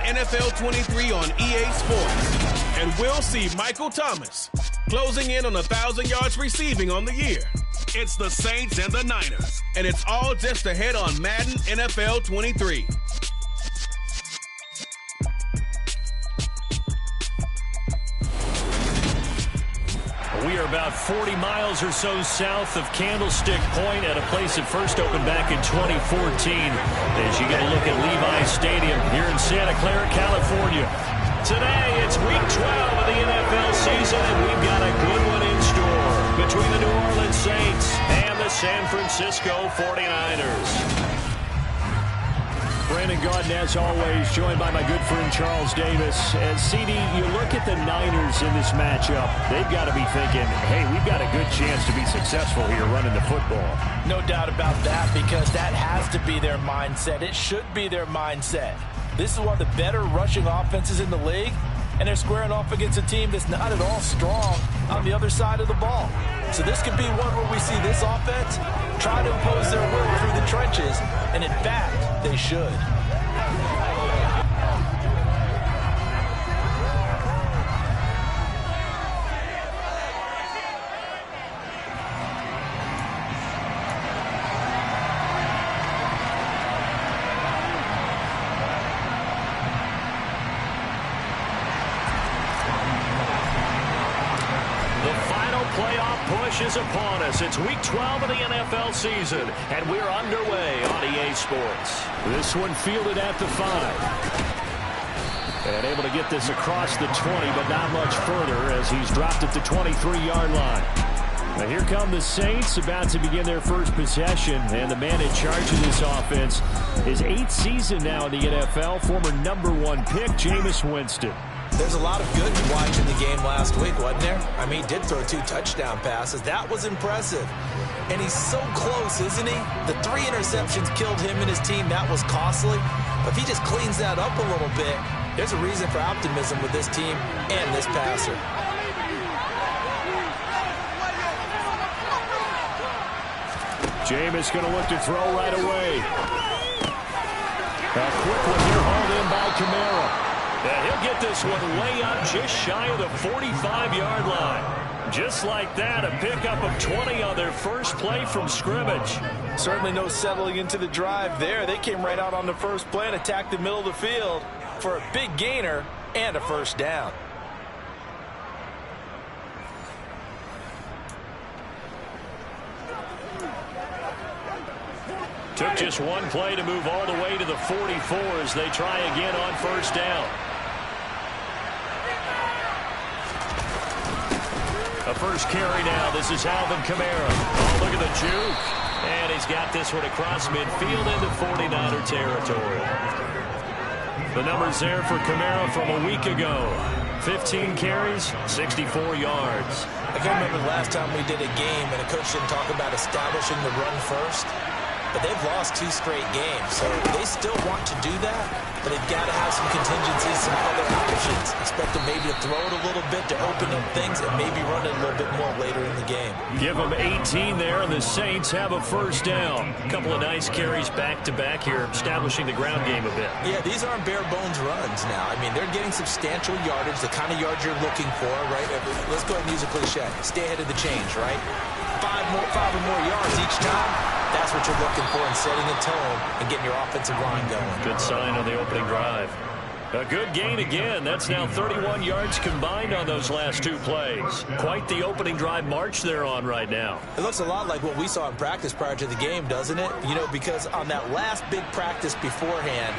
NFL 23 on EA Sports. And we'll see Michael Thomas closing in on 1,000 yards receiving on the year. It's the Saints and the Niners, and it's all just ahead on Madden NFL 23. We are about 40 miles or so south of Candlestick Point at a place that first opened back in 2014 as you get a look at Levi's Stadium here in Santa Clara, California. Today, it's Week 12 of the NFL season, and we've got a good one in store between the New Orleans Saints and the San Francisco 49ers. Brandon Gaudin, as always, joined by my good friend Charles Davis. As CD, you look at the Niners in this matchup, they've got to be thinking, hey, we've got a good chance to be successful here running the football. No doubt about that, because that has to be their mindset. It should be their mindset. This is one of the better rushing offenses in the league, and they're squaring off against a team that's not at all strong on the other side of the ball. So this could be one where we see this offense try to impose their will through the trenches, and in fact, they should. Is upon us. It's Week 12 of the NFL season, and we're underway on EA Sports. This one fielded at the 5. And able to get this across the 20, but not much further as he's dropped at the 23-yard line. Now here come the Saints, about to begin their first possession, and the man in charge of this offense, his 8th season now in the NFL, former #1 pick, Jameis Winston. There's a lot of good to watch in the game last week, wasn't there? I mean, he did throw 2 touchdown passes. That was impressive. And he's so close, isn't he? The 3 interceptions killed him and his team. That was costly. But if he just cleans that up a little bit, there's a reason for optimism with this team and this passer. Jameis going to look to throw right away. A quick one here hauled in by Kamara. And he'll get this one way up just shy of the 45-yard line. Just like that, a pickup of 20 on their first play from scrimmage. Certainly no settling into the drive there. They came right out on the first play and attacked the middle of the field for a big gainer and a first down. Took just one play to move all the way to the 44 as they try again on first down. A first carry now. This is Alvin Kamara. Oh, look at the juke. And he's got this one across midfield into 49er territory. The numbers there for Kamara from a week ago. 15 carries, 64 yards. I can't remember the last time we did a game and a coach didn't talk about establishing the run first. But they've lost 2 straight games, so they still want to do that, but they've got to have some contingencies, some other options. Expect them maybe to throw it a little bit to open up things and maybe run it a little bit more later in the game. Give them 18 there, and the Saints have a first down. A couple of nice carries back-to-back here, establishing the ground game a bit. Yeah, these aren't bare-bones runs now. I mean, they're getting substantial yardage, the kind of yards you're looking for, right? Let's go ahead and use a cliche. Stay ahead of the change, right? 5 or more yards each time. That's what you're looking for in setting a tone and getting your offensive line going. Good sign on the opening drive. A good gain again. That's now 31 yards combined on those last 2 plays. Quite the opening drive march they're on right now. It looks a lot like what we saw in practice prior to the game, doesn't it? You know, because on that last big practice beforehand,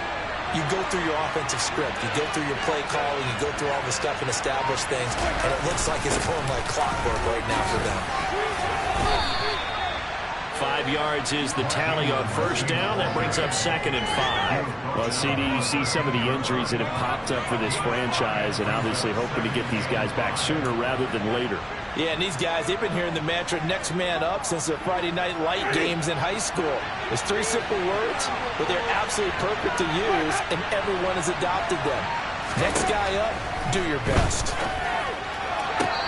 you go through your offensive script. You go through your play calling. You go through all the stuff and establish things. And it looks like it's going like clockwork right now for them. 5 yards is the tally on first down. That brings up 2nd and 5. Well, CD, you see some of the injuries that have popped up for this franchise and obviously hoping to get these guys back sooner rather than later. Yeah, and these guys, they've been hearing the mantra next man up since their Friday night light games in high school. It's 3 simple words, but they're absolutely perfect to use, and everyone has adopted them. Next guy up, do your best.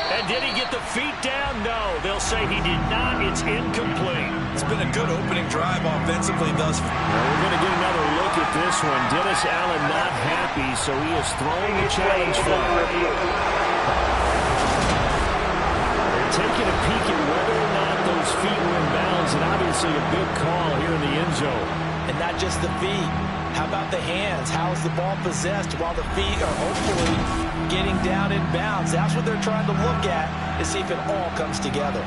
And did he get the feet down? No, they'll say he did not. It's incomplete. It's been a good opening drive offensively thus far. We're going to get another look at with this one. Dennis Allen not happy, so he is throwing the challenge flag. They're taking a peek at whether or not those feet were in bounds, and obviously a big call here in the end zone. And not just the feet. How about the hands? How is the ball possessed while the feet are hopefully getting down in bounds? That's what they're trying to look at to see if it all comes together.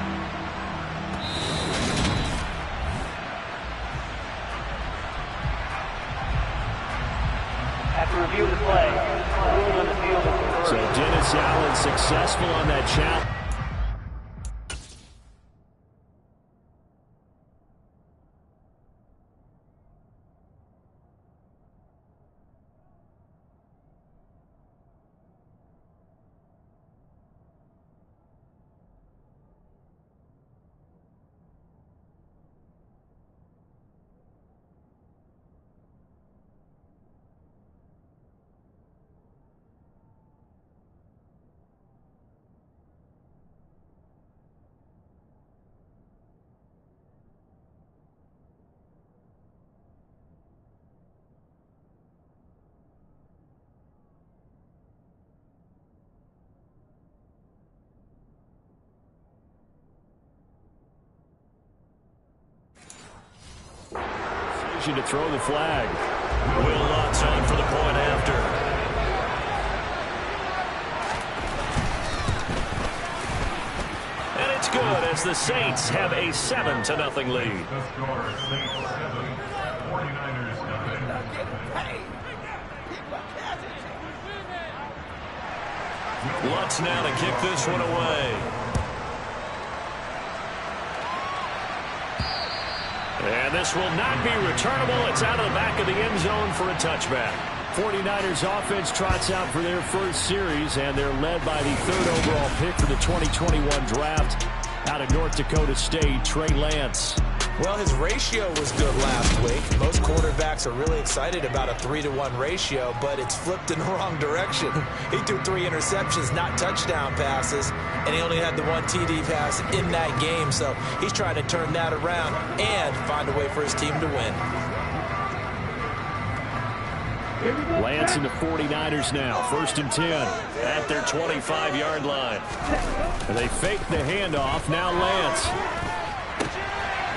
After review of the play, ruling on the field is reversed. So Dennis Allen successful on that challenge. To throw the flag. Will Lutz on for the point after. And it's good as the Saints have a 7-0 lead. Lutz now to kick this one away. And this will not be returnable. It's out of the back of the end zone for a touchback. 49ers offense trots out for their first series, and they're led by the third overall pick for the 2021 draft out of North Dakota State, Trey Lance. Well, his ratio was good last week. Most quarterbacks are really excited about a 3-to-1 ratio, but it's flipped in the wrong direction. He threw 3 interceptions, not touchdown passes, and he only had the 1 TD pass in that game. So he's trying to turn that around and find a way for his team to win. Lance and the 49ers now, 1st and 10 at their 25-yard line. And they fake the handoff. Now Lance.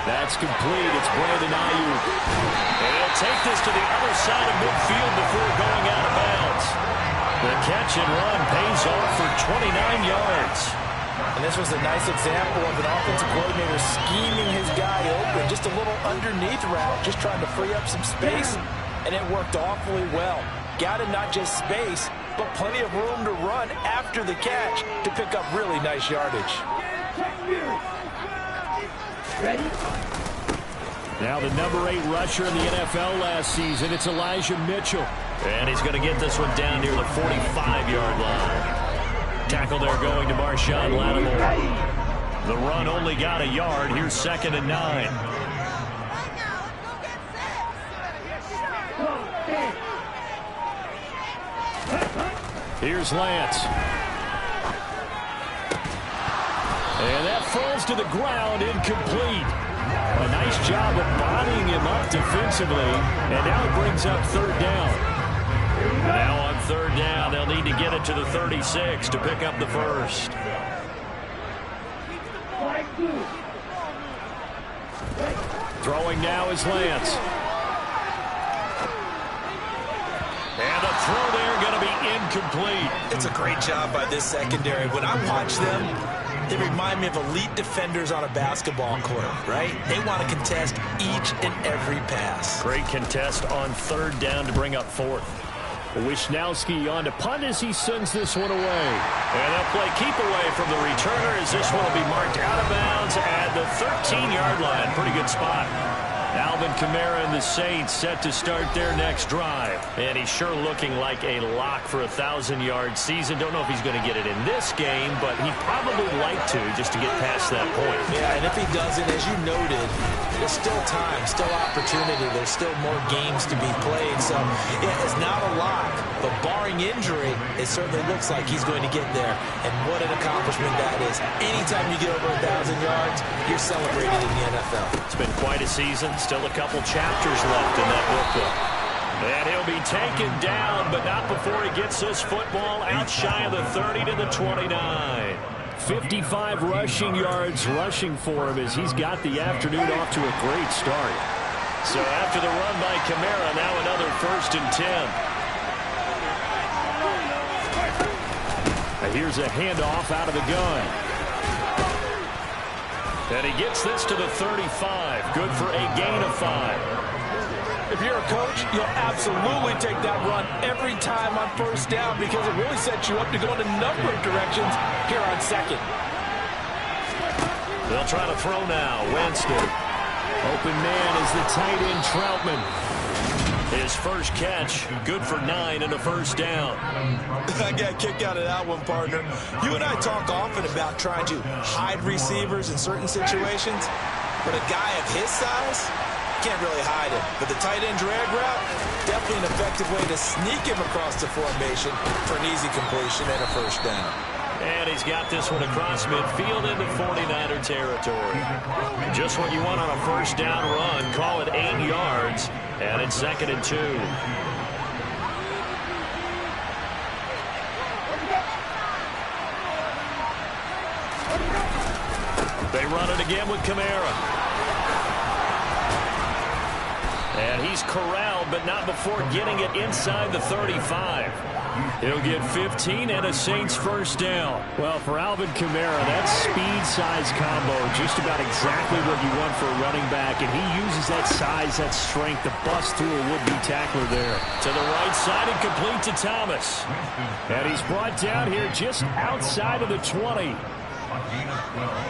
That's complete. It's Brandon Ayuk. And he'll take this to the other side of midfield before going out of bounds. The catch and run pays off for 29 yards. And this was a nice example of an offensive coordinator scheming his guy open. Just a little underneath route, just trying to free up some space. And it worked awfully well. Got him not just space, but plenty of room to run after the catch to pick up really nice yardage. Ready? Now the number 8 rusher in the NFL last season, it's Elijah Mitchell. And he's going to get this one down near the 45-yard line. Tackle there going to Marshawn Lattimore. The run only got a yard. Here's 2nd and 9. Here's Lance. And that falls to the ground, incomplete. A nice job of bodying him up defensively. And now it brings up 3rd down. Now on 3rd down, they'll need to get it to the 36 to pick up the first. Throwing now is Lance. And the throw there going to be incomplete. It's a great job by this secondary. When I watch them, they remind me of elite defenders on a basketball court, right? They want to contest each and every pass. Great contest on 3rd down to bring up 4th. Wisnowski on to punt as he sends this one away. And they'll play keep away from the returner as this one will be marked out of bounds at the 13-yard line. Pretty good spot. Alvin Kamara and the Saints set to start their next drive. And he's sure looking like a lock for a 1,000-yard season. Don't know if he's going to get it in this game, but he'd probably like to just to get past that point. Yeah, and if he doesn't, as you noted, there's still time, still opportunity. There's still more games to be played. So, yeah, it's not a lock, but barring injury, it certainly looks like he's going to get there. And what an accomplishment that is. Anytime you get over 1,000 yards, you're celebrating in the NFL. It's been quite a season. Still a couple chapters left in that book, though. And he'll be taken down, but not before he gets this football out shy of the 30 to the 29. 55 rushing yards rushing for him as he's got the afternoon off to a great start. So after the run by Kamara, now another 1st and 10. Here's a handoff out of the gun. And he gets this to the 35. Good for a gain of 5. If you're a coach, you'll absolutely take that run every time on 1st down because it really sets you up to go in a number of directions here on 2nd. They'll try to throw now. Winston. Open man is the tight end Troutman. His first catch, good for 9 and a 1st down. I got a kick out of that one, partner. You and I talk often about trying to hide receivers in certain situations, but a guy of his size can't really hide him. But the tight end drag route, definitely an effective way to sneak him across the formation for an easy completion and a 1st down. And he's got this one across midfield into 49er territory. Just what you want on a 1st down run. Call it 8 yards. And it's 2nd and 2. They run it again with Kamara. And he's corralled, but not before getting it inside the 35. He'll get 15 and a Saints 1st down. Well, for Alvin Kamara, that speed-size combo, just about exactly what you want for a running back. And he uses that size, that strength to bust through a would-be tackler there. To the right side and complete to Thomas. And he's brought down here just outside of the 20.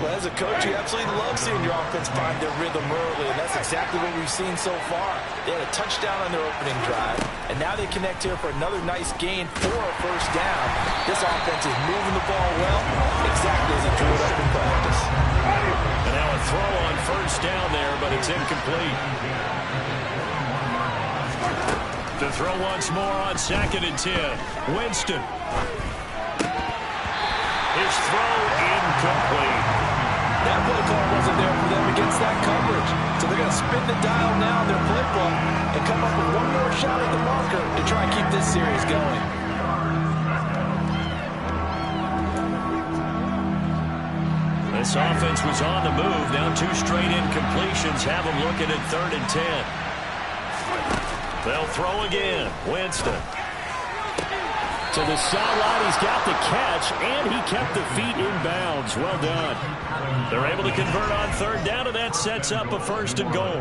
Well, as a coach, you absolutely love seeing your offense find their rhythm early, and that's exactly what we've seen so far. They had a touchdown on their opening drive, and now they connect here for another nice gain for a 1st down. This offense is moving the ball well, exactly as it drew it up in practice. And now a throw on 1st down there, but it's incomplete. To throw once more on 2nd and 10. Winston. His throw incomplete. That play call wasn't there for them against that coverage. So they're going to spin the dial now in their playbook and come up with one more shot at the marker to try and keep this series going. This offense was on the move. Now 2 straight incompletions have them looking at 3rd and 10. They'll throw again. Winston. To the sideline, he's got the catch, and he kept the feet in bounds. Well done. They're able to convert on 3rd down, and that sets up a 1st and goal.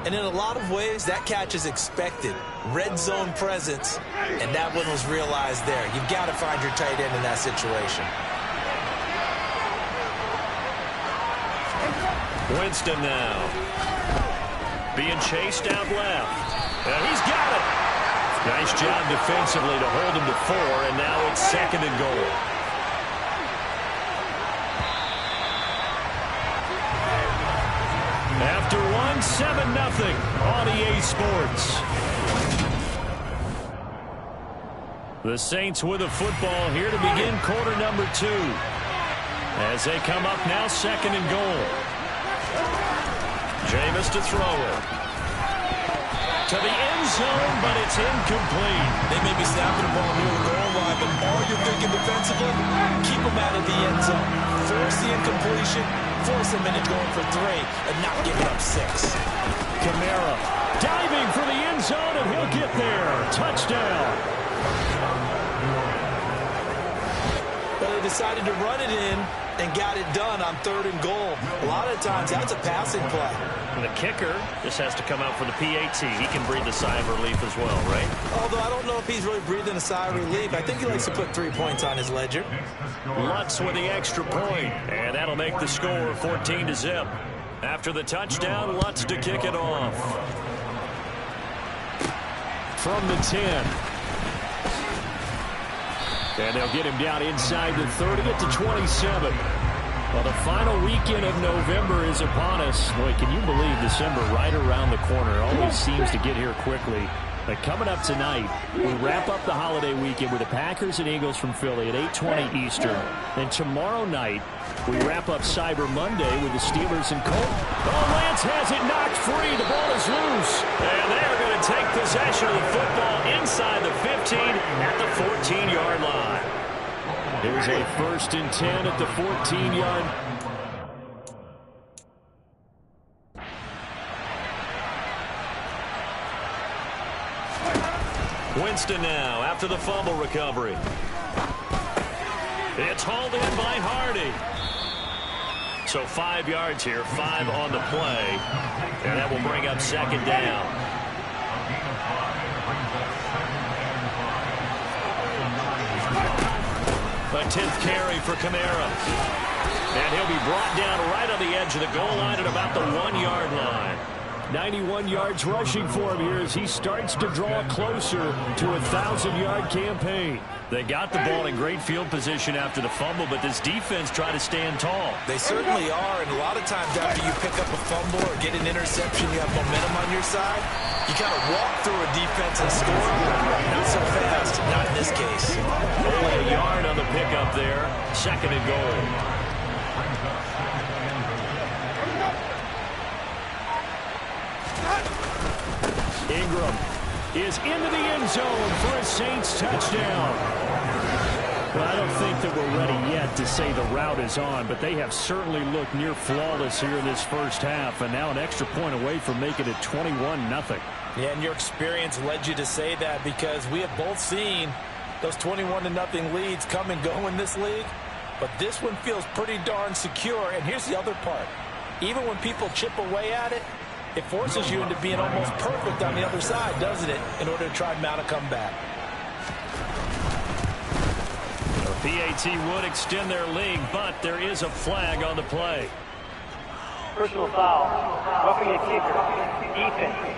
And in a lot of ways, that catch is expected. Red zone presence, and that one was realized there. You've got to find your tight end in that situation. Winston now. Being chased out left. And he's got it. Nice job defensively to hold him to 4, and now it's 2nd and goal. After one, 7-0 on EA Sports. The Saints with a football here to begin quarter number 2. As they come up now, 2nd and goal. Jameis to throw it. To the end zone, but it's incomplete. They may be snapping the ball near the goal line, but all you're thinking defensively, keep them out of the end zone. Force the incompletion, force them into going for 3, and not giving up 6. Kamara diving for the end zone, and he'll get there. Touchdown. But they decided to run it in and got it done on 3rd and goal. A lot of times, that's a passing play. And the kicker just has to come out for the PAT. He can breathe a sigh of relief as well, right? Although I don't know if he's really breathing a sigh of relief. I think he likes to put 3 points on his ledger. Lutz with the extra point, and that'll make the score 14-0. After the touchdown, Lutz to kick it off. From the 10. And they'll get him down inside the 30 to 27. Well, the final weekend of November is upon us. Boy, can you believe December right around the corner? Always seems to get here quickly. But coming up tonight, we wrap up the holiday weekend with the Packers and Eagles from Philly at 8:20 Eastern. Then tomorrow night, we wrap up Cyber Monday with the Steelers and Colts. Oh, Lance has it knocked free. The ball is loose. And they're going to take possession of the football inside the 15 at the 14-yard line. Here's a 1st and 10 at the 14-yard. Winston now after the fumble recovery. It's hauled in by Hardy. So 5 yards here, 5 on the play. And that will bring up 2nd down. A 10th carry for Kamara. And he'll be brought down right on the edge of the goal line at about the 1-yard line. 91 yards rushing for him here as he starts to draw closer to a 1,000-yard campaign. They got the ball in great field position after the fumble, but this defense tried to stand tall. They certainly are, and a lot of times after you pick up a fumble or get an interception, you have momentum on your side. You kind of walk through a defense and score. Not so fast, not in this case. Only a yard on the pickup there. 2nd and goal. Ingram is into the end zone for a Saints touchdown. Well, I don't think that we're ready yet to say the route is on, but they have certainly looked near flawless here in this first half, and now an extra point away from making it 21-0. Yeah, and your experience led you to say that because we have both seen those 21-0 leads come and go in this league, but this one feels pretty darn secure. And here's the other part. Even when people chip away at it, it forces you into being almost perfect on the other side, doesn't it, in order to try and mount a comeback. The PAT would extend their lead, but there is a flag on the play. Personal foul. Roughing a kicker. Defense.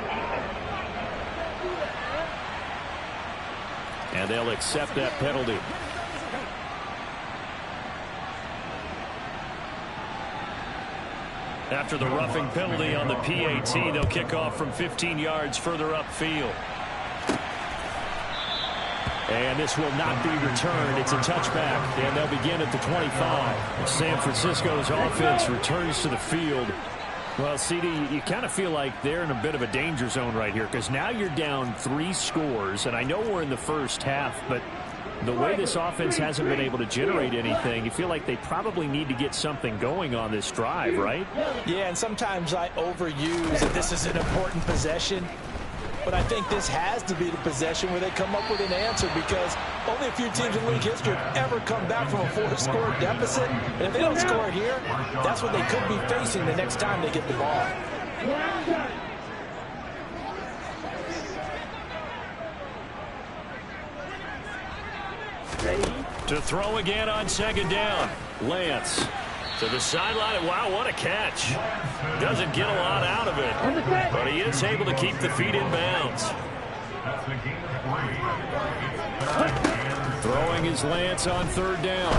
And they'll accept that penalty. After the roughing penalty on the PAT, they'll kick off from 15 yards further upfield. And this will not be returned. It's a touchback, and they'll begin at the 25. San Francisco's offense returns to the field. Well, CD, you kind of feel like they're in a bit of a danger zone right here because now you're down 3 scores, and I know we're in the first half, but the way this offense hasn't been able to generate anything, you feel like they probably need to get something going on this drive, right? Yeah, and sometimes I overuse that this is an important possession. But I think this has to be the possession where they come up with an answer because only a few teams in league history have ever come back from a 4-score deficit. And if they don't score it here, that's what they could be facing the next time they get the ball. To throw again on 2nd down. Lance to the sideline. Wow, what a catch. Doesn't get a lot out of it, but he is able to keep the feet in bounds. Throwing is Lance on 3rd down.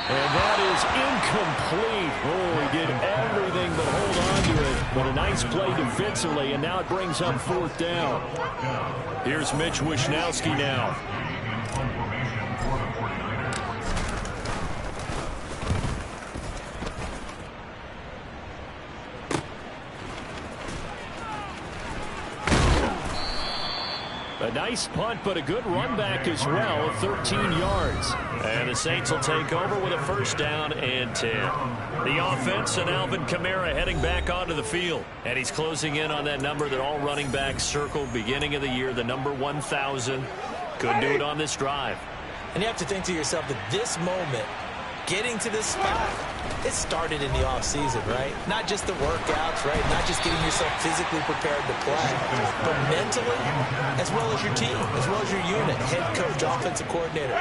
And that is incomplete. Oh, he did everything but hold on to it. But a nice play defensively, and now it brings up 4th down. Here's Mitch Wishnowsky now. A nice punt, but a good run back as well, 13 yards. And the Saints will take over with a 1st down and 10. The offense and Alvin Kamara heading back onto the field. And he's closing in on that number that all running backs circled beginning of the year, the number 1,000. Couldn't do it on this drive. And you have to think to yourself that this moment, getting to this spot, it started in the offseason, right? Not just the workouts, right? Not just getting yourself physically prepared to play, but mentally, as well as your team, as well as your unit, head coach, offensive coordinator.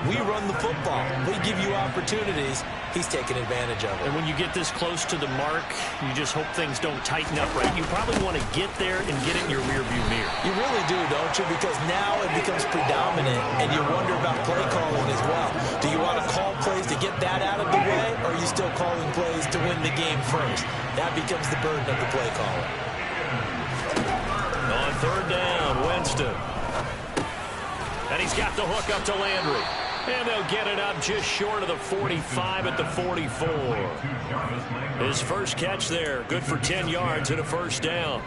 We run the football. We give you opportunities. He's taking advantage of it. And when you get this close to the mark, you just hope things don't tighten up, right? You probably want to get there and get it in your rearview mirror. You really do, don't you? Because now it becomes predominant, and you wonder about play calling as well. Do you want to call plays to get that out of the way, or are you still calling plays to win the game first? That becomes the burden of the play caller. On 3rd down, Winston. And he's got the hook up to Landry. And they'll get it up just short of the 45 at the 44. His first catch there, good for 10 yards and a first down.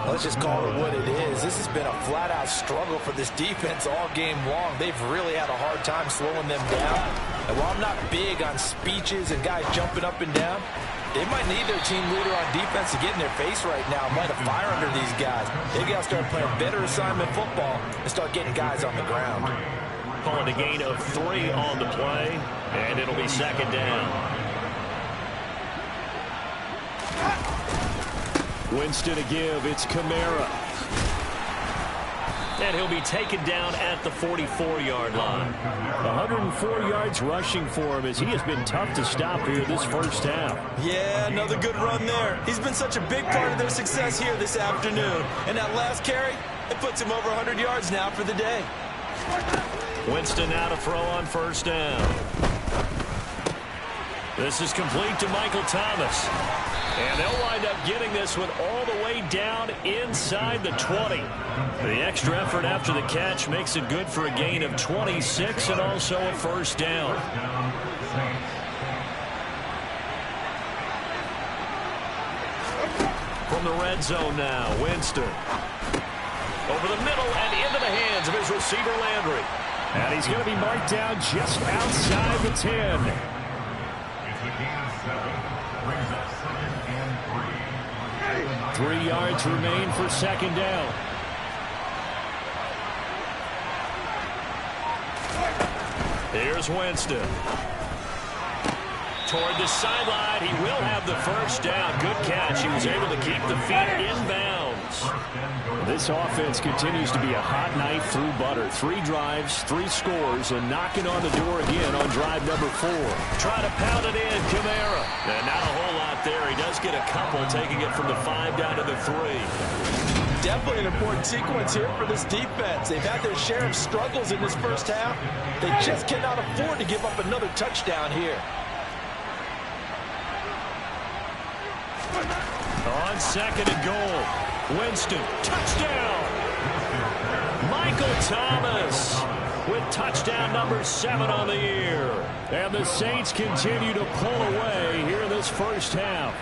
Let's just call it what it is. This has been a flat-out struggle for this defense all game long. They've really had a hard time slowing them down. And while I'm not big on speeches and guys jumping up and down, they might need their team leader on defense to get in their face right now, light a fire under these guys. They got to start playing better assignment football and start getting guys on the ground. Calling a gain of 3 on the play, and it'll be second down. Winston to give, it's Kamara. And he'll be taken down at the 44-yard line. 104 yards rushing for him as he has been tough to stop here this first half. Yeah, another good run there. He's been such a big part of their success here this afternoon. And that last carry, it puts him over 100 yards now for the day. Winston now to throw on first down. This is complete to Michael Thomas. And they'll wind up getting this one all the way down inside the 20. The extra effort after the catch makes it good for a gain of 26 and also a first down. From the red zone now, Winston. Over the middle and into the hands of his receiver, Landry. And he's going to be marked down just outside the 10. 3 yards remain for second down. Here's Winston. Toward the sideline, he will have the first down. Good catch. He was able to keep the feet inbounds. This offense continues to be a hot knife through butter. 3 drives, 3 scores, and knocking on the door again on drive number 4. Try to pound it in, Kamara. And not a whole lot there. He does get a couple, taking it from the 5 down to the 3. Definitely an important sequence here for this defense. They've had their share of struggles in this first half. They just cannot afford to give up another touchdown here. On second and goal, Winston, touchdown! Michael Thomas with touchdown number 7 on the year. And the Saints continue to pull away here in this first half.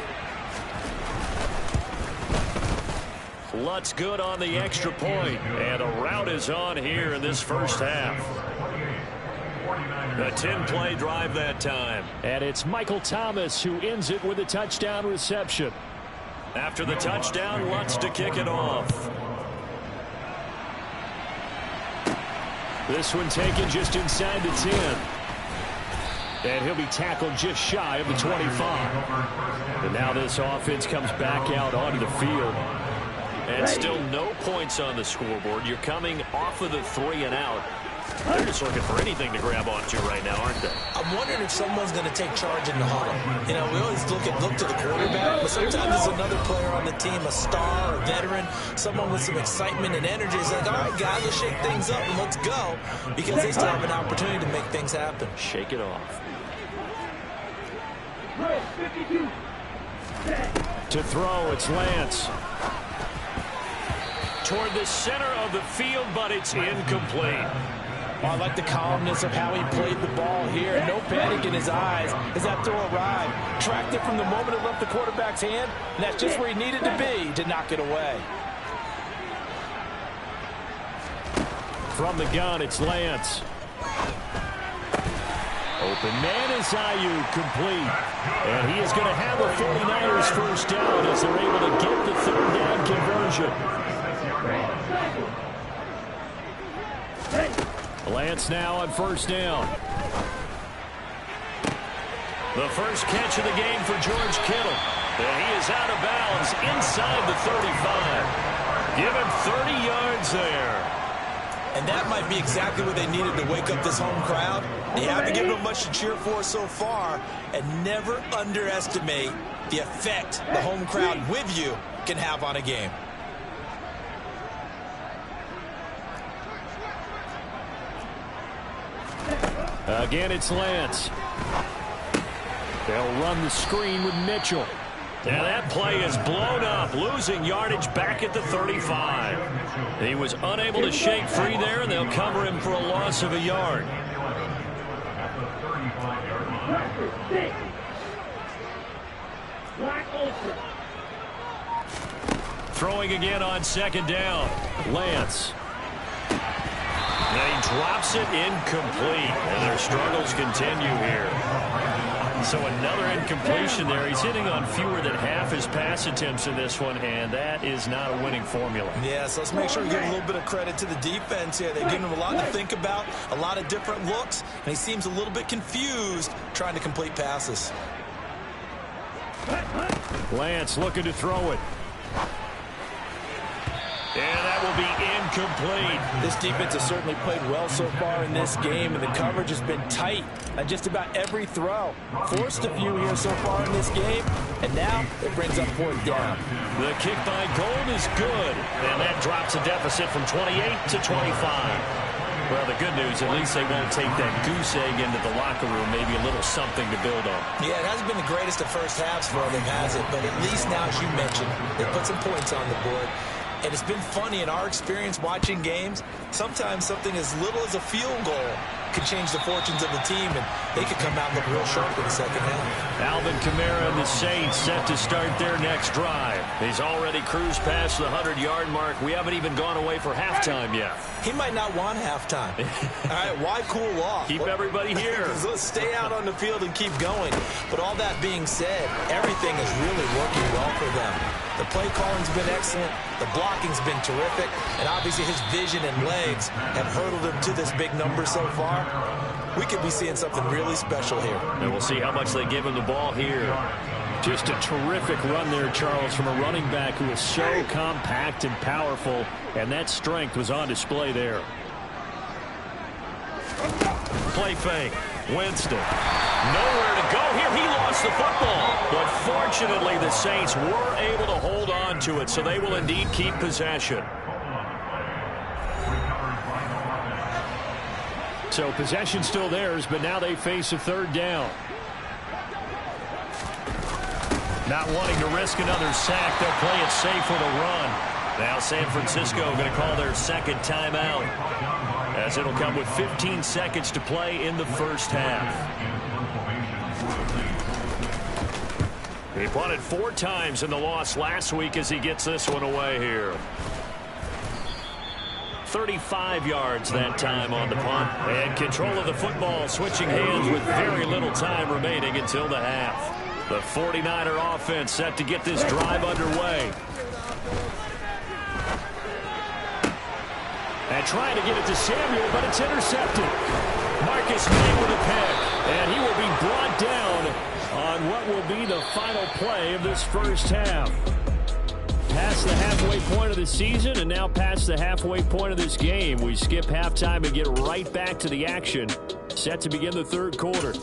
Lutz good on the extra point, and a rout is on here in this first half. A 10-play drive that time. And it's Michael Thomas who ends it with a touchdown reception. After the touchdown, Lutz to kick it off. This one taken just inside the 10. And he'll be tackled just shy of the 25. And now this offense comes back out onto the field. And still no points on the scoreboard. You're coming off of the 3 and out. They're just looking for anything to grab onto right now, aren't they? I'm wondering if someone's going to take charge in the huddle. You know, we always look to the quarterback, but sometimes there's another player on the team, a star, a veteran, someone with some excitement and energy. It's like, all right, guys, let's shake things up and let's go, because they still have an opportunity to make things happen. Shake it off. To throw, it's Lance. Toward the center of the field, but it's incomplete. Oh, I like the calmness of how he played the ball here. No panic in his eyes as that throw arrived. Tracked it from the moment it left the quarterback's hand, and that's just where he needed to be to knock it away. From the gun, it's Lance. Open man is Ayuk, complete. And he is going to have a 49ers first down as they're able to get the third down conversion. Lance now on first down. The first catch of the game for George Kittle. And he is out of bounds inside the 35. Give him 30 yards there. And that might be exactly what they needed to wake up this home crowd. They haven't given them much to cheer for so far. And never underestimate the effect the home crowd with you can have on a game. Again, it's Lance. They'll run the screen with Mitchell. Now that play is blown up, losing yardage back at the 35. He was unable to shake free there, and they'll cover him for a loss of a yard. Throwing again on second down. Lance. And he drops it incomplete. And their struggles continue here. So another incompletion there. He's hitting on fewer than half his pass attempts in this one, and that is not a winning formula. Yeah, so let's make sure we give a little bit of credit to the defense here. They've given him a lot to think about, a lot of different looks, and he seems a little bit confused trying to complete passes. Lance looking to throw it. And that will be incomplete. This defense has certainly played well so far in this game, and the coverage has been tight on just about every throw. Forced a few here so far in this game, and now it brings up fourth down. The kick by Gold is good, and that drops a deficit from 28 to 25. Well, the good news, at least they won't take that goose egg into the locker room, maybe a little something to build on. Yeah, it hasn't been the greatest of first halves for them, has it? But at least now, as you mentioned, they put some points on the board. And it's been funny in our experience watching games. Sometimes something as little as a field goal could change the fortunes of the team, and they could come out and look real sharp in the second half. Alvin Kamara and the Saints set to start their next drive. He's already cruised past the 100-yard mark. We haven't even gone away for halftime yet. He might not want halftime. All right, why cool off? Keep everybody here. Let's stay out on the field and keep going. But all that being said, everything is really working well for them. The play calling's been excellent. The blocking's been terrific. And obviously his vision and legs have hurdled him to this big number so far. We could be seeing something really special here. And we'll see how much they give him the ball here. Just a terrific run there, Charles, from a running back who is so compact and powerful. And that strength was on display there. Play fake. Winston. Nowhere to go here. He lost the football. But fortunately, the Saints were able to hold on to it, so they will indeed keep possession. So possession still theirs, but now they face a third down. Not wanting to risk another sack, they'll play it safe with a run. Now San Francisco going to call their second timeout, as it'll come with 15 seconds to play in the first half. He punted 4 times in the loss last week as he gets this one away here. 35 yards that time on the punt. And control of the football, switching hands with very little time remaining until the half. The 49er offense set to get this drive underway. And trying to get it to Samuel, but it's intercepted. Marcus May with a pick, and he will be brought down on what will be the final play of this first half. Past the halfway point of the season, and now past the halfway point of this game. We skip halftime and get right back to the action. Set to begin the third quarter.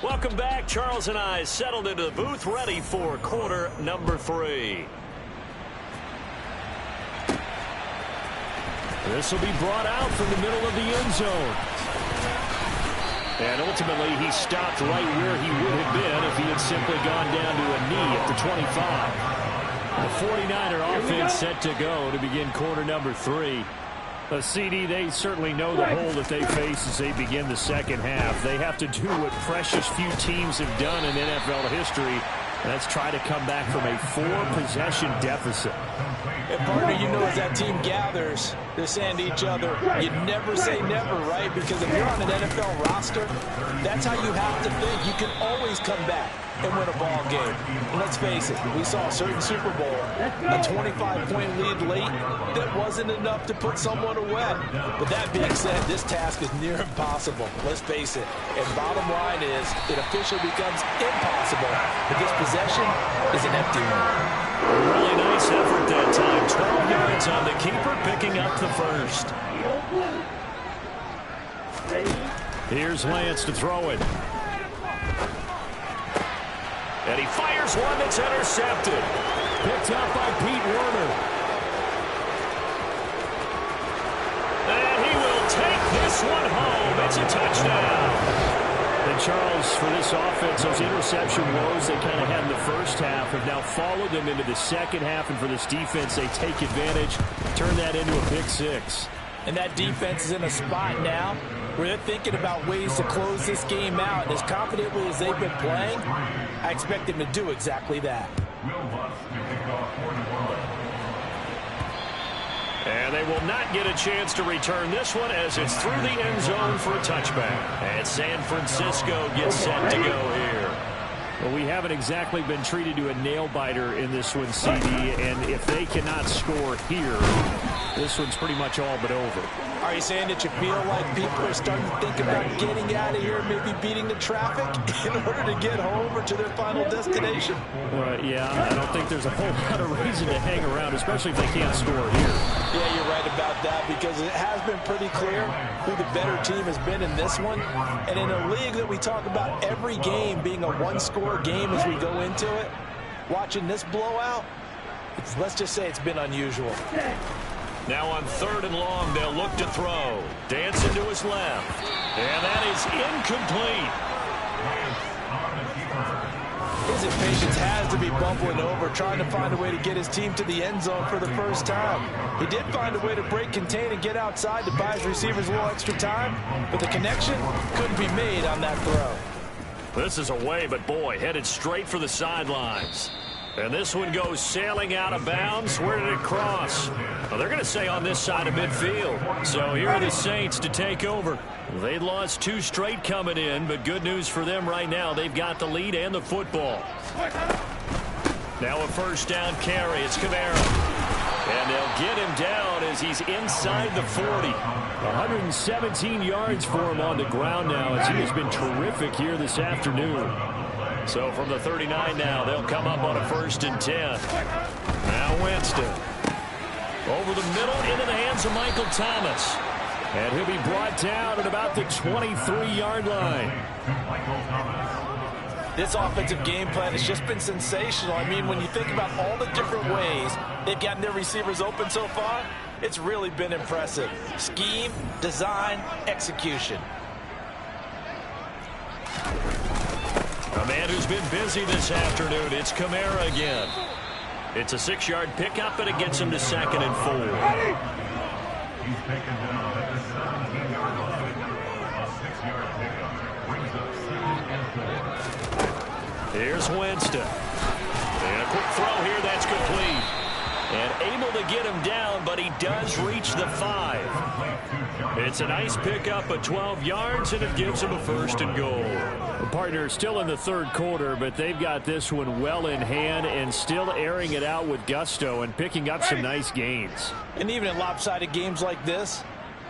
Welcome back. Charles and I settled into the booth, ready for quarter number 3. This will be brought out from the middle of the end zone. And ultimately, he stopped right where he would have been if he had simply gone down to a knee at the 25. The 49er offense set to go to begin quarter number 3. CD, they certainly know the hole that they face as they begin the second half. They have to do what precious few teams have done in NFL history. That's try to come back from a 4-possession deficit. And partner, you know, as that team gathers, they're saying to each other, you never say never, right? Because if you're on an NFL roster, that's how you have to think. You can always come back and win a ball game. And let's face it, we saw a certain Super Bowl, a 25-point lead late, that wasn't enough to put someone away. But that being said, this task is near impossible. Let's face it. And bottom line is, it officially becomes impossible if this possession is an empty one. Really nice effort that time. 12 yards on the keeper, picking up the first. Here's Lance to throw it. And he fires one that's intercepted. Picked up by Pete Werner. And he will take this one home. It's a touchdown. And Charles, for this offense, those interception woes they kind of had in the first half have now followed them into the second half. And for this defense, they take advantage, turn that into a pick 6. And that defense is in a spot now where they're thinking about ways to close this game out. And as confidently as they've been playing, I expect them to do exactly that. And they will not get a chance to return this one as it's through the end zone for a touchback. And San Francisco gets set to go here. Well, we haven't exactly been treated to a nail-biter in this one, CD, and if they cannot score here, this one's pretty much all but over. Are you saying that you feel like people are starting to think about getting out of here, maybe beating the traffic in order to get home or to their final destination? Yeah, I don't think there's a whole lot of reason to hang around, especially if they can't score here. Yeah, you're right about that because it has been pretty clear who the better team has been in this one. And in a league that we talk about every game being a one-score game as we go into it, watching this blowout, let's just say it's been unusual. Now on 3rd and long, they'll look to throw. Dancing to his left. And that is incomplete. His impatience has to be bubbling over, trying to find a way to get his team to the end zone for the first time. He did find a way to break contain and get outside to buy his receivers a little extra time, but the connection couldn't be made on that throw. This is away, but boy, headed straight for the sidelines. And this one goes sailing out of bounds. Where did it cross? Well, they're going to say on this side of midfield. So here are the Saints to take over. They'd lost 2 straight coming in, but good news for them right now. They've got the lead and the football. Now a first down carry. It's Kamara. And they'll get him down as he's inside the 40. 117 yards for him on the ground now as he has been terrific here this afternoon. So from the 39 now, they'll come up on a 1st and 10. Now Winston. Over the middle into the hands of Michael Thomas. And he'll be brought down at about the 23-yard line. This offensive game plan has just been sensational. I mean, when you think about all the different ways they've gotten their receivers open so far, it's really been impressive. Scheme, design, execution. A man who's been busy this afternoon, it's Kamara again. It's a 6-yard pickup, and it gets him to 2nd and 4. He's taken down at the 17-yard line. A 6-yard pickup brings up 2nd and 4. Here's Winston. And a quick throw here, that's complete. And able to get him down, but he does reach the 5. It's a nice pickup of 12 yards, and it gives him a 1st and goal. The partner still in the 3rd quarter, but they've got this one well in hand and still airing it out with gusto and picking up some nice gains. And even in lopsided games like this,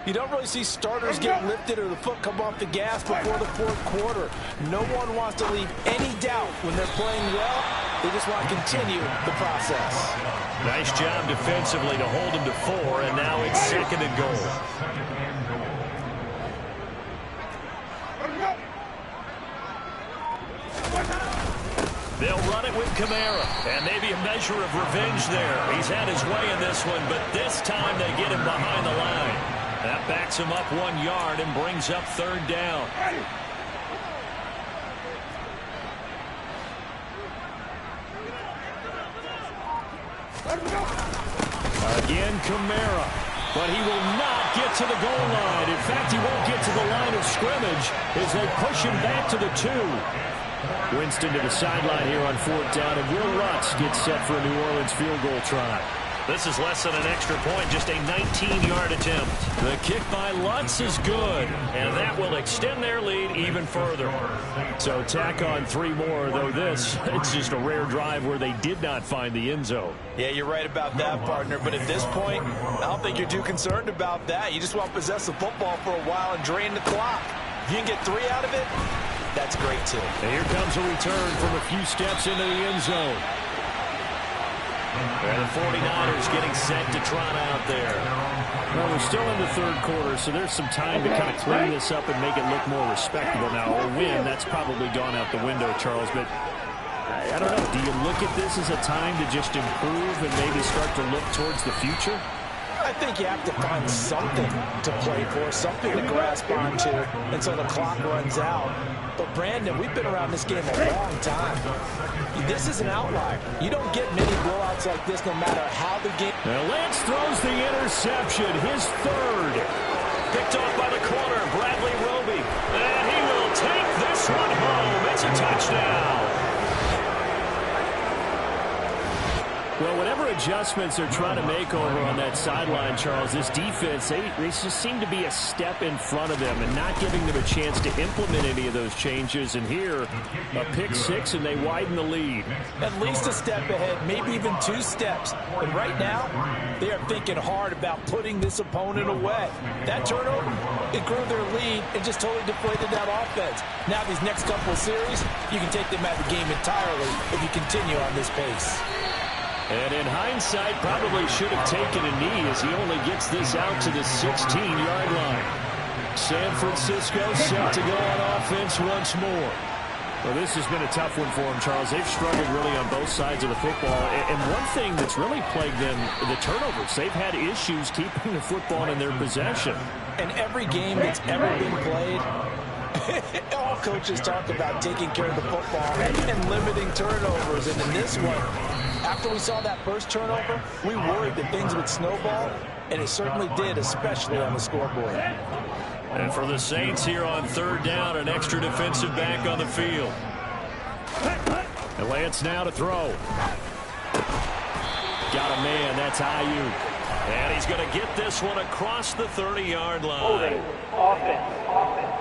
you don't really see starters get lifted or the foot come off the gas before the 4th quarter. No one wants to leave any doubt when they're playing well. They just want to continue the process. Nice job defensively to hold him to 4, and now it's 2nd and goal. They'll run it with Kamara, and maybe a measure of revenge there. He's had his way in this one, but this time they get him behind the line. That backs him up 1 yard and brings up 3rd down. Again, Kamara. But he will not get to the goal line. In fact, he won't get to the line of scrimmage as they push him back to the 2. Winston to the sideline here on 4th down, and Will Lutz gets set for a New Orleans field goal try. This is less than an extra point, just a 19-yard attempt. The kick by Lutz is good, and that will extend their lead even further. So tack on 3 more, though this, it's just a rare drive where they did not find the end zone. Yeah, you're right about that, partner, but at this point, I don't think you're too concerned about that. You just want to possess the football for a while and drain the clock. If you can get 3 out of it, that's great, too. And here comes a return from a few steps into the end zone. And the 49ers getting set to trot out there. Well, we're still in the 3rd quarter, so there's some time to kind of clean this up and make it look more respectable. Now, a win, that's probably gone out the window, Charles, but I don't know. Do you look at this as a time to just improve and maybe start to look towards the future? I think you have to find something to play for, something to grasp onto until the clock runs out. But, Brandon, we've been around this game a long time. This is an outlier. You don't get many blowouts like this no matter how the game... Now Lance throws the interception, his third. Picked off by the corner, Bradley Roby. And he will take this one home. It's a touchdown. Well, whatever adjustments they're trying to make over on that sideline, Charles, this defense, they just seem to be a step in front of them and not giving them a chance to implement any of those changes. And here, a pick six, and they widen the lead. At least a step ahead, maybe even 2 steps. And right now, they are thinking hard about putting this opponent away. That turnover, it grew their lead and just totally deflated that offense. Now these next couple of series, you can take them out of the game entirely if you continue on this pace. And in hindsight, probably should have taken a knee as he only gets this out to the 16-yard line. San Francisco set to go on offense once more. Well, this has been a tough one for them, Charles. They've struggled really on both sides of the football. And one thing that's really plagued them, the turnovers. They've had issues keeping the football in their possession. And every game that's ever been played, all coaches talk about taking care of the football and limiting turnovers. And in this one, after we saw that first turnover, we worried that things would snowball, and it certainly did, especially on the scoreboard. And for the Saints here on third down, an extra defensive back on the field. And Lance now to throw. Got a man, that's Ayuk. And he's going to get this one across the 30-yard line. Holding. Offense.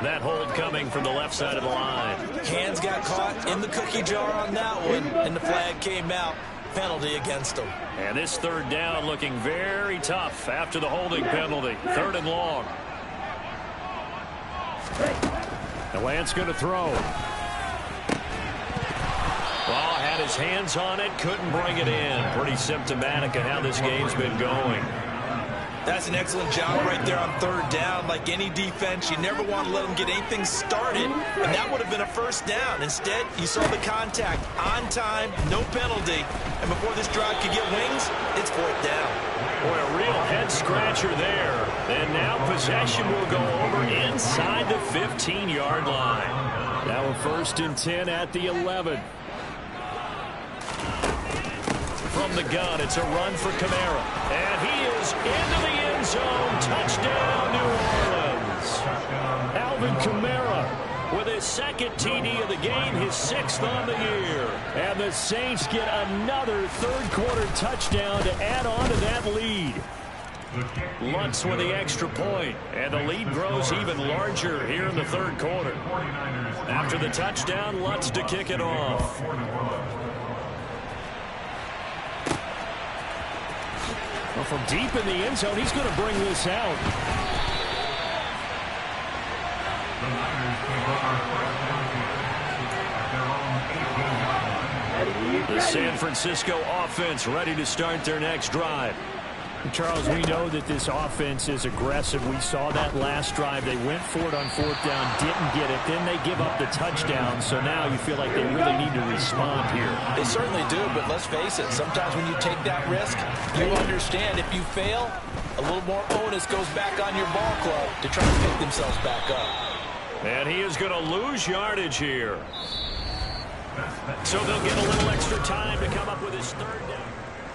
That hold coming from the left side of the line. Hands got caught in the cookie jar on that one, and the flag came out. Penalty against them. And this third down looking very tough after the holding penalty. 3rd and long. And Lance going to throw. Well, had his hands on it, couldn't bring it in. Pretty symptomatic of how this game's been going. That's an excellent job right there on 3rd down. Like any defense, you never want to let them get anything started, and that would have been a first down. Instead, you saw the contact on time, no penalty, and before this drive could get wings, it's 4th down. Boy, a real head-scratcher there. And now possession will go over inside the 15-yard line. Now a 1st and 10 at the 11. From the gun, it's a run for Kamara. And he is into the end zone. Touchdown, New Orleans. Alvin Kamara with his 2nd TD of the game, his 6th on the year. And the Saints get another 3rd quarter touchdown to add on to that lead. Lutz with the extra point, and the lead grows even larger here in the 3rd quarter. After the touchdown, Lutz to kick it off. Well, from deep in the end zone, he's going to bring this out. The San Francisco offense ready to start their next drive. Charles, we know that this offense is aggressive. We saw that last drive. They went for it on 4th down, didn't get it. Then they give up the touchdown. So now you feel like they really need to respond here. They certainly do, but let's face it. Sometimes when you take that risk, you understand if you fail, a little more onus goes back on your ball club to try to pick themselves back up. And he is going to lose yardage here. So they'll get a little extra time to come up with his 3rd down.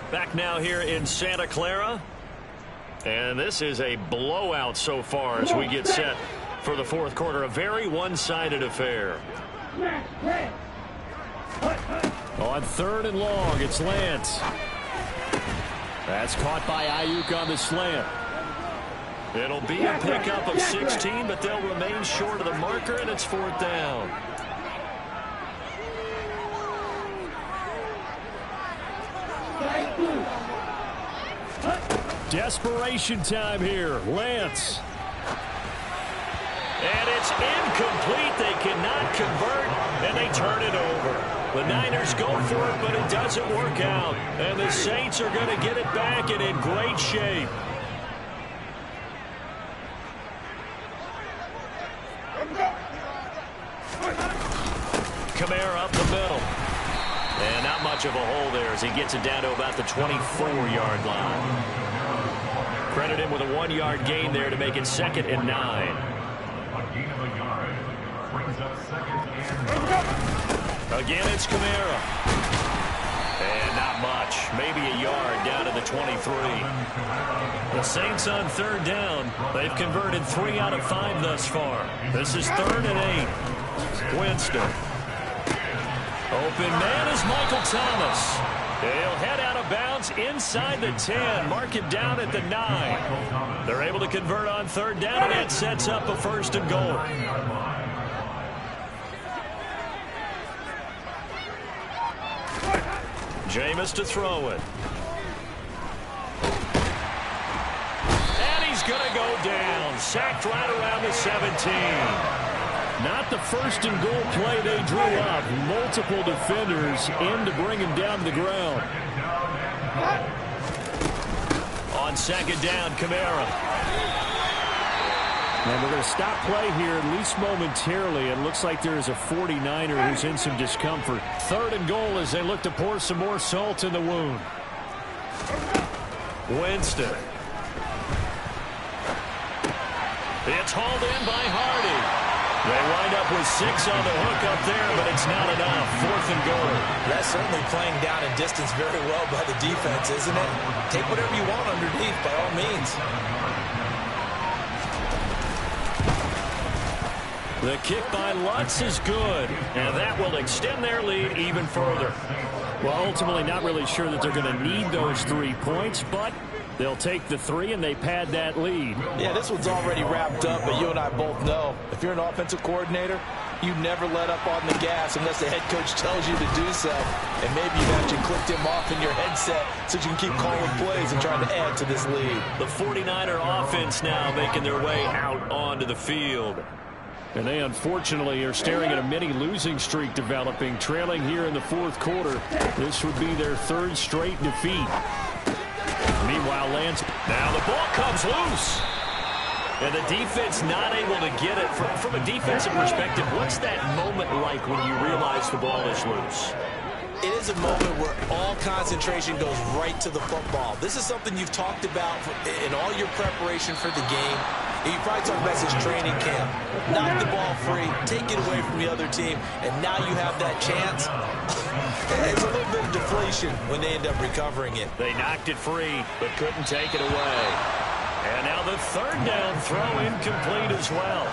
Back now here in Santa Clara. And this is a blowout so far as we get set for the 4th quarter. A very one-sided affair. On 3rd and long, it's Lance. That's caught by Ayuk on the slant. It'll be a pickup of 16, but they'll remain short of the marker, and it's 4th down. Desperation time here. Lance. And it's incomplete. They cannot convert, and they turn it over. The Niners go for it, but it doesn't work out. And the Saints are going to get it back and in great shape. Kamara up the middle. And not much of a hole there as he gets it down to about the 24-yard line. Credit him with a 1-yard gain there to make it 2nd and 9. A gain of a yard brings up 2nd and Again, it's Kamara. And not much. Maybe a yard down to the 23. The Saints on 3rd down. They've converted 3 out of 5 thus far. This is 3rd and 8. Winston. Open man is Michael Thomas. He'll head out of bounds inside the 10. Mark it down at the 9. They're able to convert on 3rd down, and that sets up a 1st and goal. Jameis to throw it. And he's going to go down. Sacked right around the 17. Not the 1st and goal play they drew up. Multiple defenders in to bring him down to the ground. On 2nd down, Kamara. And we're going to stop play here, at least momentarily. It looks like there is a 49er who's in some discomfort. 3rd and goal as they look to pour some more salt in the wound. Winston. It's hauled in by Hardy. They wind up with 6 on the hook up there, but it's not enough. 4th and goal. That's certainly playing down in distance very well by the defense, isn't it? Take whatever you want underneath, by all means. The kick by Lutz is good, and that will extend their lead even further. Well, ultimately not really sure that they're going to need those 3 points, but they'll take the 3 and they pad that lead. Yeah, this one's already wrapped up, but you and I both know if you're an offensive coordinator, you never let up on the gas unless the head coach tells you to do so. And maybe you've actually clicked him off in your headset so you can keep calling plays and trying to add to this lead. The 49er offense now making their way out onto the field. And they unfortunately are staring at a mini losing streak developing, trailing here in the 4th quarter. This would be their 3rd straight defeat. Meanwhile, Lance. Now the ball comes loose. And the defense not able to get it. From a defensive perspective, what's that moment like when you realize the ball is loose? It is a moment where all concentration goes right to the football. This is something you've talked about in all your preparation for the game. You probably talked about this training camp. Knock the ball free, take it away from the other team, and now you have that chance. It's a little bit of deflation when they end up recovering it. They knocked it free, but couldn't take it away. And now the 3rd down throw incomplete as well.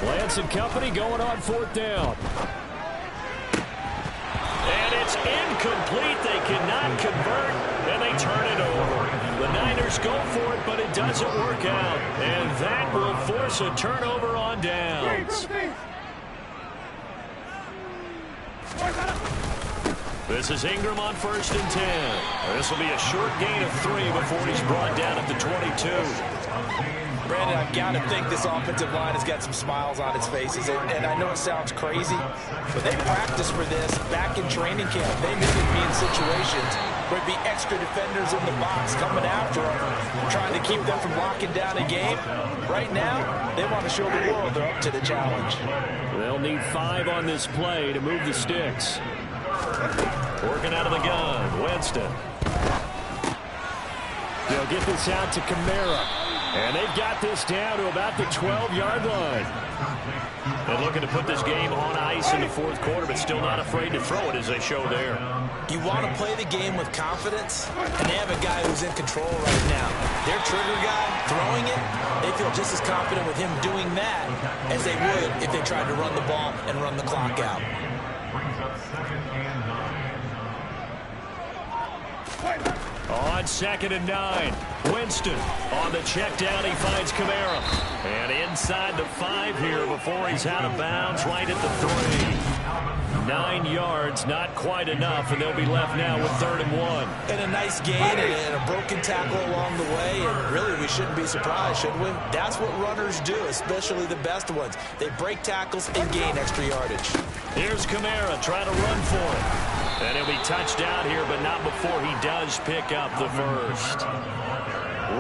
Lance and company going on 4th down. And it's incomplete. They cannot convert, and they turn it over. The Niners go for it, but it doesn't work out. And that will force a turnover on downs. This is Ingram on 1st and 10. This will be a short gain of 3 before he's brought down at the 22. Brandon, I've got to think this offensive line has got some smiles on its faces. And I know it sounds crazy, but they practiced for this back in training camp. They knew they'd be in situations where there'd be extra defenders in the box coming after them, trying to keep them from locking down a game. Right now, they want to show the world they're up to the challenge. They'll need 5 on this play to move the sticks. Working out of the gun, Winston. They'll get this out to Kamara. And they've got this down to about the 12-yard line. And looking to put this game on ice in the 4th quarter, but still not afraid to throw it as they show there. You want to play the game with confidence, and they have a guy who's in control right now. Their trigger guy throwing it, they feel just as confident with him doing that as they would if they tried to run the ball and run the clock out. On 2nd and 9, Winston on the check down. He finds Kamara. And inside the 5 here before he's out of bounds right at the 3. 9 yards, not quite enough, and they'll be left now with 3rd and 1. And a nice gain and a broken tackle along the way, and really we shouldn't be surprised, should we? That's what runners do, especially the best ones. They break tackles and gain extra yardage. Here's Kamara trying to run for it. And he'll be touched out here, but not before he does pick up the 1st.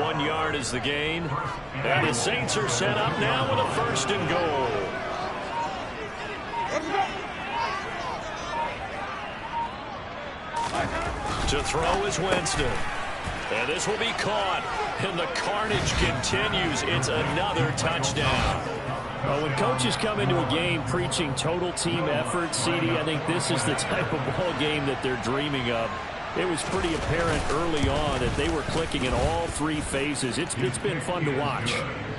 1 yard is the gain. And the Saints are set up now with a 1st and goal. To throw is Winston. And this will be caught. And the carnage continues. It's another touchdown. Well, when coaches come into a game preaching total team effort, CD, I think this is the type of ball game that they're dreaming of. It was pretty apparent early on that they were clicking in all 3 phases. It's been fun to watch.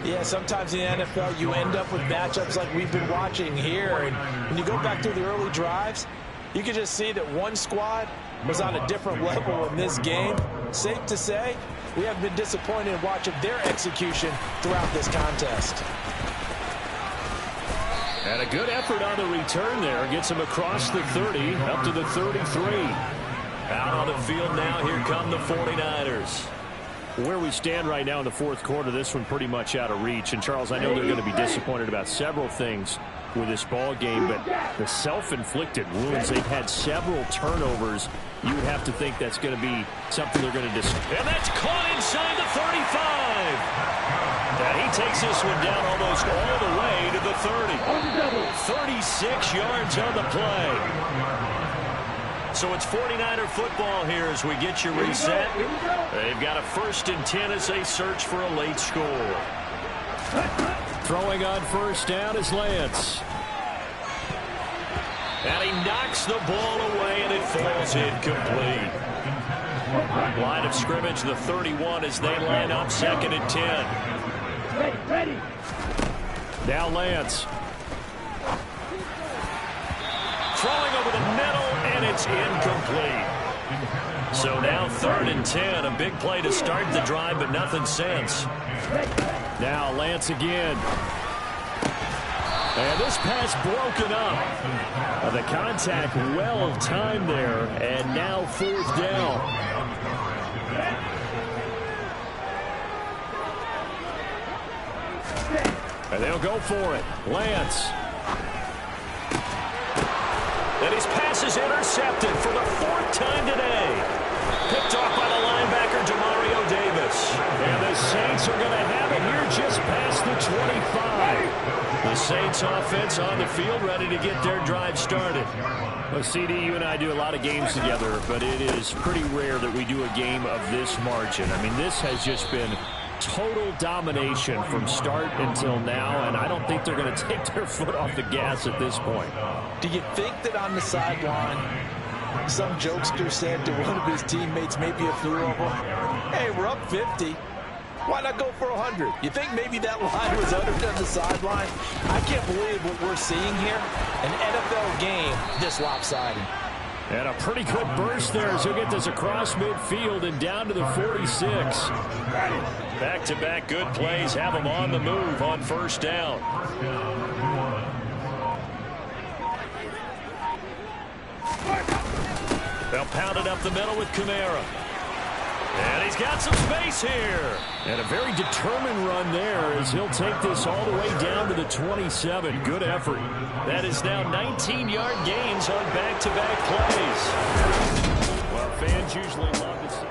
Yeah, sometimes in the NFL you end up with matchups like we've been watching here. And when you go back to the early drives, you can just see that one squad was on a different level in this game. Safe to say, we have been disappointed in watching their execution throughout this contest. And a good effort on the return there. Gets him across the 30, up to the 33. Out on the field now, here come the 49ers. Where we stand right now in the 4th quarter, this one pretty much out of reach. And, Charles, I know they're going to be disappointed about several things with this ball game, but the self-inflicted wounds, they've had several turnovers. You would have to think that's going to be something they're going to disappoint. And that's caught inside the 35. And he takes this one down almost all the way to the 30. 36 yards on the play. So it's 49er football here as we get you reset. They've got a 1st and 10 as they search for a late score. Throwing on 1st down is Lance. And he knocks the ball away, and it falls incomplete. Line of scrimmage, the 31, as they line up 2nd and 10. Ready. Now Lance. Throwing over the middle, and it's incomplete. So now 3rd and 10, a big play to start the drive, but nothing since. Now Lance again. And this pass broken up. The contact well timed there, and now 4th down. And they'll go for it. Lance. And his pass is intercepted for the 4th time today. Picked off by the linebacker, Demario Davis. And the Saints are going to have it here just past the 25. The Saints offense on the field, ready to get their drive started. Well, CD, you and I do a lot of games together, but it is pretty rare that we do a game of this margin. I mean, this has just been total domination from start until now, and I don't think they're going to take their foot off the gas at this point. Do you think that on the sideline, some jokester said to one of his teammates, maybe a few of them, hey, we're up 50. Why not go for 100? You think maybe that line was uttered on the sideline? I can't believe what we're seeing here. An NFL game this lopsided. And a pretty good burst there as he'll get this across midfield and down to the 46. Back-to-back good plays have them on the move on 1st down. They'll pound it up the middle with Kamara. And he's got some space here. And a very determined run there as he'll take this all the way down to the 27. Good effort. That is now 19-yard gains on back-to-back plays. Well, fans usually love to see.